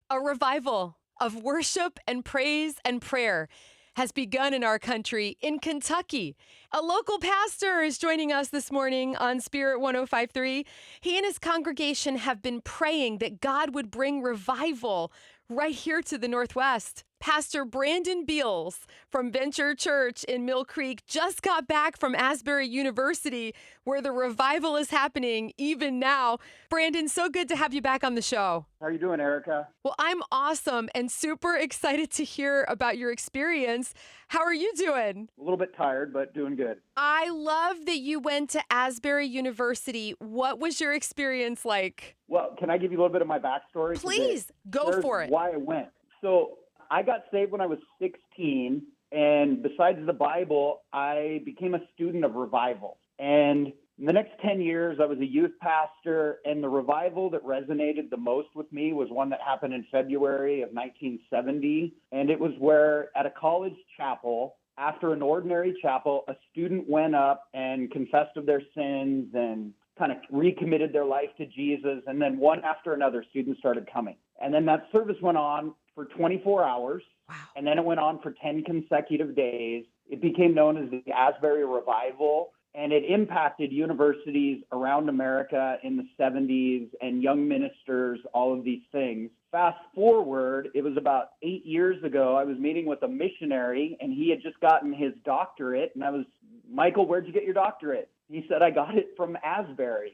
A revival of worship and praise and prayer has begun in our country in Kentucky. A local pastor is joining us this morning on Spirit 1053. He and his congregation have been praying that God would bring revival right here to the Northwest. Pastor Brandon Beals from Venture Church in Mill Creek just got back from Asbury University, where the revival is happening even now. Brandon, so good to have you back on the show. How are you doing, Erica? Well, I'm awesome and super excited to hear about your experience. How are you doing? A little bit tired, but doing good. I love that you went to Asbury University. What was your experience like? Well, can I give you a little bit of my backstory? Because it Please go shares for it. why I went. So I got saved when I was 16, and besides the Bible, I became a student of revival. And in the next 10 years, I was a youth pastor, and the revival that resonated the most with me was one that happened in February of 1970. And it was where, at a college chapel, after an ordinary chapel, a student went up and confessed of their sins and kind of recommitted their life to Jesus. And then one after another, students started coming. And then that service went on for 24 hours. Wow. And then it went on for 10 consecutive days. It became known as the Asbury Revival, and it impacted universities around America in the 70s and young ministers, all of these things. Fast forward, it was about 8 years ago, I was meeting with a missionary, and he had just gotten his doctorate. And I was, Michael, where'd you get your doctorate? He said, I got it from Asbury.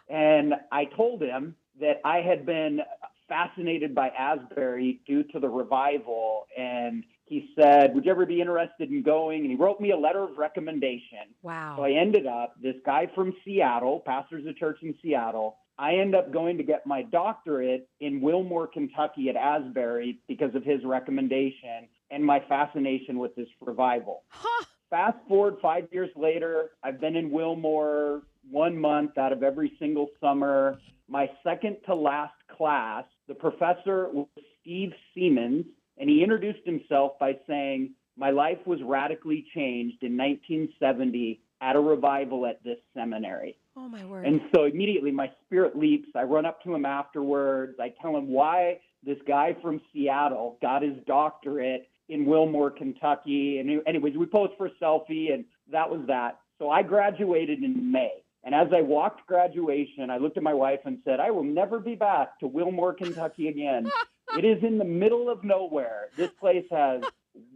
And I told him that I had been fascinated by Asbury due to the revival. And he said, would you ever be interested in going? And he wrote me a letter of recommendation. Wow. So I ended up, this guy from Seattle, pastors a church in Seattle, I ended up going to get my doctorate in Wilmore, Kentucky at Asbury because of his recommendation and my fascination with this revival. Huh. Fast forward 5 years later, I've been in Wilmore 1 month out of every single summer. My second to last class, the professor was Steve Siemens, and he introduced himself by saying, my life was radically changed in 1970 at a revival at this seminary. Oh, my word. And so immediately my spirit leaps. I run up to him afterwards. I tell him why this guy from Seattle got his doctorate in Wilmore, Kentucky. And anyways, we posed for a selfie, and that was that. So I graduated in May. And as I walked graduation, I looked at my wife and said, I will never be back to Wilmore, Kentucky again. It is in the middle of nowhere. This place has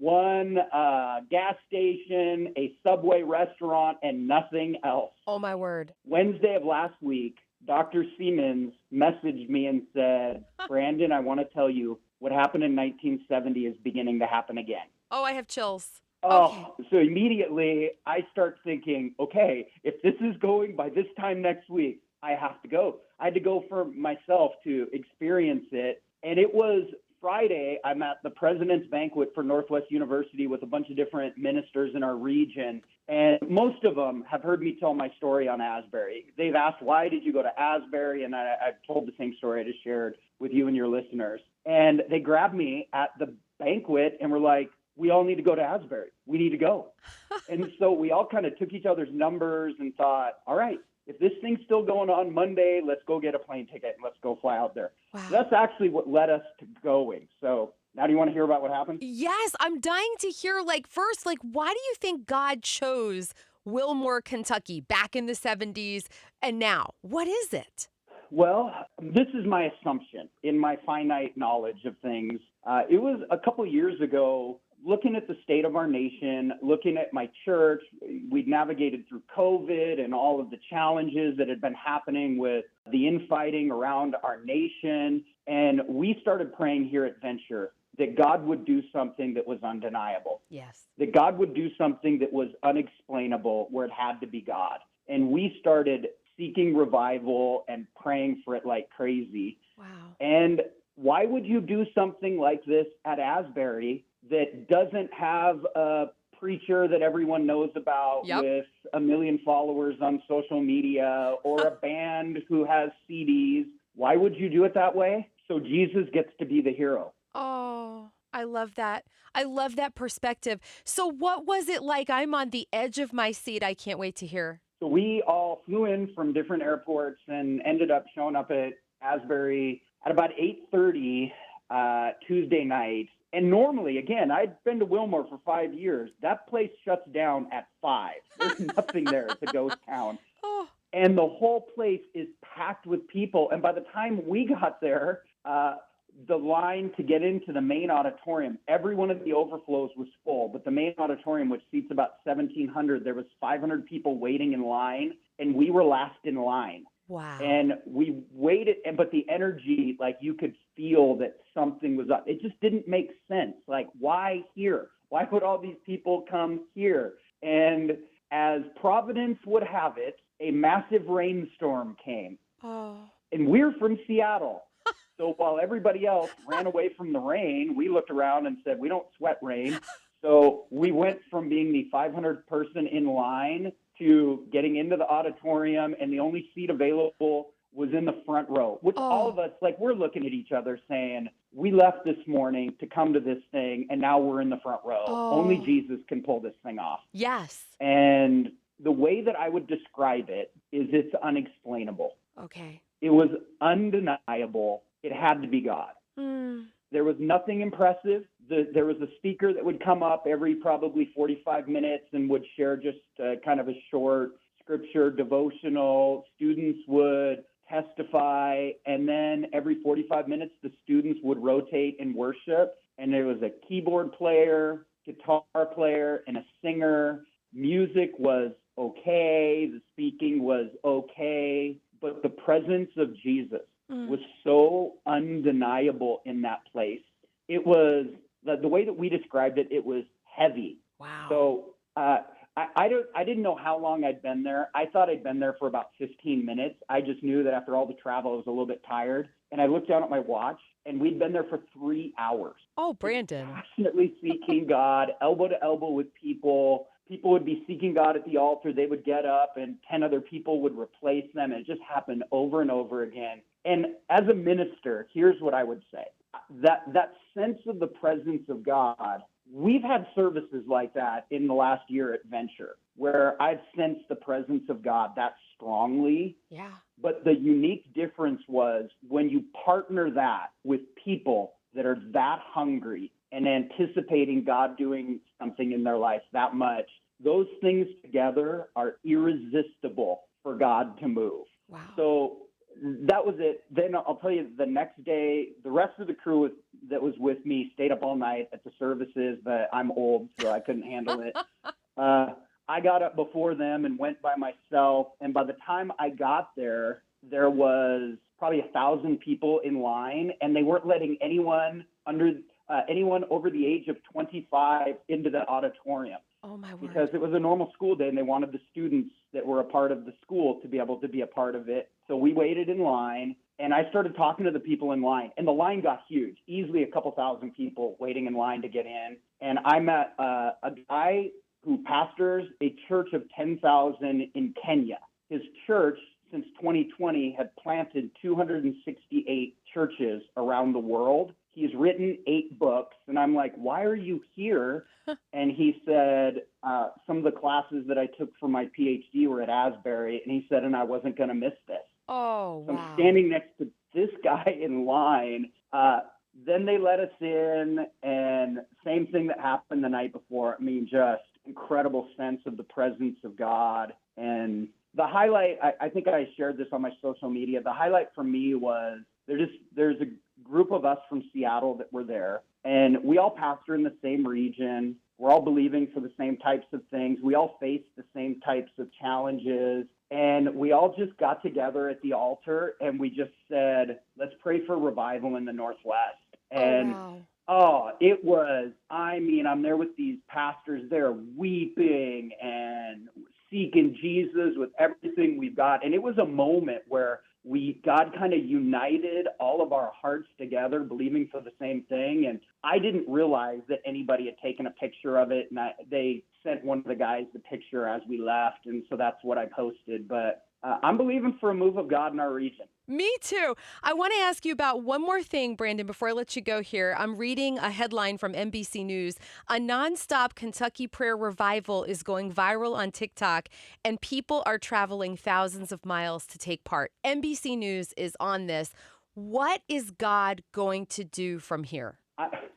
one gas station, a Subway restaurant, and nothing else. Oh, my word. Wednesday of last week, Dr. Siemens messaged me and said, Brandon, I want to tell you what happened in 1970 is beginning to happen again. Oh, I have chills. Oh, so immediately I start thinking, okay, if this is going by this time next week, I have to go. I had to go for myself to experience it. And it was Friday. I'm at the president's banquet for Northwest University with a bunch of different ministers in our region. And most of them have heard me tell my story on Asbury. They've asked, why did you go to Asbury? And I've told the same story I just shared with you and your listeners. And they grabbed me at the banquet and were like, we all need to go to Asbury. We need to go. And so we all kind of took each other's numbers and thought, all right, if this thing's still going on Monday, let's go get a plane ticket and let's go fly out there. Wow. So that's actually what led us to going. So now do you want to hear about what happened? Yes, I'm dying to hear, first, why do you think God chose Wilmore, Kentucky back in the 70s and now? What is it? Well, this is my assumption in my finite knowledge of things. It was a couple of years ago, looking at the state of our nation, looking at my church. We'd navigated through COVID and all of the challenges that had been happening with the infighting around our nation. And we started praying here at Venture that God would do something that was undeniable. Yes. That God would do something that was unexplainable, where it had to be God. And we started seeking revival and praying for it like crazy. Wow. And why would you do something like this at Asbury that doesn't have a preacher that everyone knows about with 1 million followers on social media or a band who has CDs? Why would you do it that way? So Jesus gets to be the hero. Oh, I love that. I love that perspective. So what was it like? I'm on the edge of my seat. I can't wait to hear. So we all flew in from different airports and ended up showing up at Asbury at about 8:30 Tuesday night. And normally, again, I'd been to Wilmore for 5 years. That place shuts down at 5. There's nothing there. It's a ghost town. Oh, And the whole place is packed with people. And by the time we got there, the line to get into the main auditorium, every one of the overflows was full. But the main auditorium, which seats about 1,700, there was 500 people waiting in line, and we were last in line. wow. And we waited, but the energy, like you could feel that something was up. It just didn't make sense. Like, why here? Why would all these people come here? And as Providence would have it, a massive rainstorm came. Oh. And we're from Seattle. So while everybody else ran away from the rain, we looked around and said, we don't sweat rain. So we went from being the 500 person in line to getting into the auditorium, and the only seat available was in the front row, which all of us, like, we're looking at each other saying, we left this morning to come to this thing, and now we're in the front row. Only Jesus can pull this thing off. Yes. And the way that I would describe it is it's unexplainable. Okay. It was undeniable. It had to be God. There was nothing impressive. There was a speaker that would come up every probably 45 minutes and would share just kind of a short scripture devotional. Students would testify, and then every 45 minutes, the students would rotate in worship. And there was a keyboard player, guitar player, and a singer. Music was okay. The speaking was okay. But the presence of Jesus was so undeniable in that place. It was the way that we described it. It was heavy. Wow. So I didn't know how long I'd been there. I thought I'd been there for about 15 minutes. I just knew that after all the travel, I was a little bit tired. And I looked down at my watch, and we'd been there for 3 hours. Oh, Brandon. Passionately seeking God, elbow to elbow with people. People would be seeking God at the altar. They would get up, and 10 other people would replace them. And it just happened over and over again. And as a minister, here's what I would say. That sense of the presence of God, we've had services like that in the last year at Venture, where I've sensed the presence of God that strongly. Yeah. But the unique difference was when you partner that with people that are that hungry and anticipating God doing something in their life that much, those things together are irresistible for God to move. Wow. So that was it. Then I'll tell you, the next day, the rest of the crew that was with me stayed up all night at the services, but I'm old, so I couldn't handle it. I got up before them and went by myself. And by the time I got there, there was probably 1,000 people in line, and they weren't letting anyone over the age of 25 into the auditorium. Oh, my word. Because it was a normal school day, and they wanted the students that were a part of the school to be able to be a part of it. So we waited in line, and I started talking to the people in line. And the line got huge, easily a couple thousand people waiting in line to get in. And I met a guy who pastors a church of 10,000 in Kenya. His church, since 2020, had planted 268 churches around the world. He's written 8 books, and I'm like, why are you here? And he said, some of the classes that I took for my PhD were at Asbury, and he said, and I wasn't going to miss this. Oh, So wow. I'm standing next to this guy in line. Then they let us in, and same thing that happened the night before. I mean, just incredible sense of the presence of God. And the highlight, I think I shared this on my social media. The highlight for me was there's a group of us from Seattle that were there, and we all pastor in the same region. We're all believing for the same types of things. We all face the same types of challenges, and we all just got together at the altar, and we just said, let's pray for revival in the Northwest. And it was, I'm there with these pastors. They're weeping and seeking Jesus with everything we've got. And it was a moment where God kind of united all of our hearts together, believing for the same thing. And I didn't realize that anybody had taken a picture of it. And they sent one of the guys the picture as we left. And so that's what I posted. But I'm believing for a move of God in our region. Me too. I want to ask you about one more thing, Brandon, before I let you go here. I'm reading a headline from NBC News. A nonstop Kentucky prayer revival is going viral on TikTok, and people are traveling thousands of miles to take part. NBC News is on this. What is God going to do from here?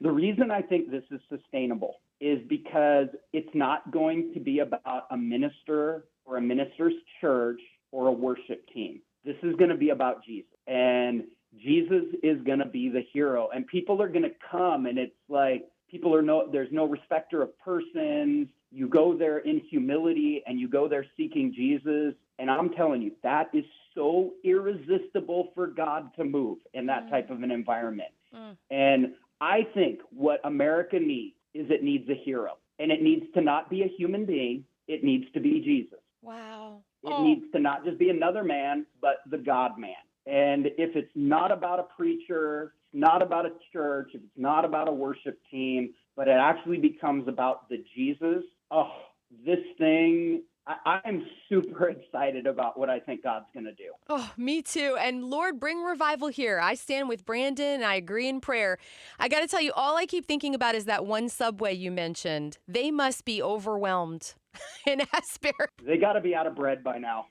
The reason I think this is sustainable is because it's not going to be about a minister or a minister's church or a worship team. This is going to be about Jesus. And Jesus is going to be the hero. And people are going to come, and it's like there's no respecter of persons. You go there in humility and you go there seeking Jesus. And I'm telling you, that is so irresistible for God to move in that type of an environment. And I think what America needs is it needs a hero. And it needs to not be a human being. It needs to be Jesus. Wow. It needs to not just be another man, but the God man. And if it's not about a preacher, it's not about a church, if it's not about a worship team, but it actually becomes about the Jesus, this thing, I'm super excited about what I think God's going to do. Oh, me too. And Lord, bring revival here. I stand with Brandon and I agree in prayer. I got to tell you, all I keep thinking about is that one subway you mentioned. They must be overwhelmed in Asbury. They got to be out of bread by now.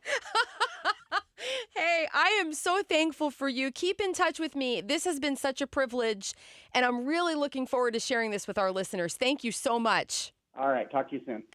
Hey, I am so thankful for you. Keep in touch with me. This has been such a privilege, and I'm really looking forward to sharing this with our listeners. Thank you so much. All right. Talk to you soon.